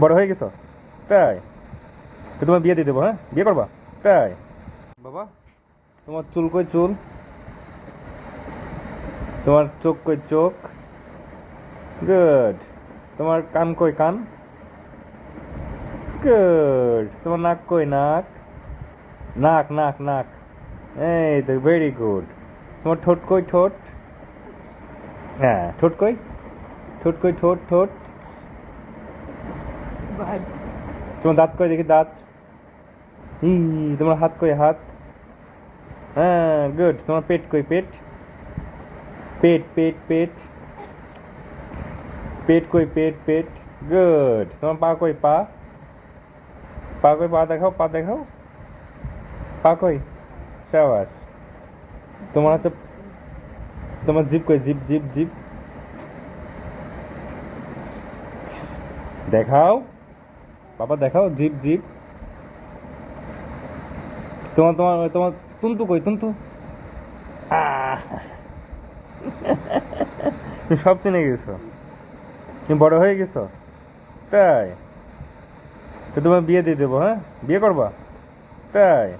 বড় হয়ে গেছো? তাই? তো তোমার বিয়ে দিয়ে দেবো, হ্যাঁ? বিয়ে করবা? তাই? বাবা, তোমার চুল কই চুল? তোমার চোখ কই চোখ? গুড। তোমার কান কই কান? গুড। তোমার নাক কই নাক? নাক নাক নাক। এই তো ভেরি গুড। তোমার ঠোঁট কই ঠোঁট? হ্যাঁ, ঠোঁট কই? ঠোঁট কই ঠোঁট ঠোঁট? তোমার দাঁত কই দেখি দাঁত? ই, তোমার হাত কই হাত? হ্যাঁ, গুড। তোমার পেট কই পেট? পেট পেট পেট। পেট কই পেট পেট? গুড। তোমার পা কই পা? পা কই পা দেখাও পা দেখাও। পা কই? সাবাস। তোমার হচ্ছে তোমার জিভ কই জিভ জিভ জিভ? দেখাও বাবা, দেখাও জিভ জিভ। তোমার তোমার তোমার তুন্তু কই তুন্তু? আহ! তুমি সব চিনে গেছো। তুমি বড় হয়ে গেছো? তাই? তো তোমার বিয়ে দিয়ে দেবো, হ্যাঁ? বিয়ে করবা? তাই?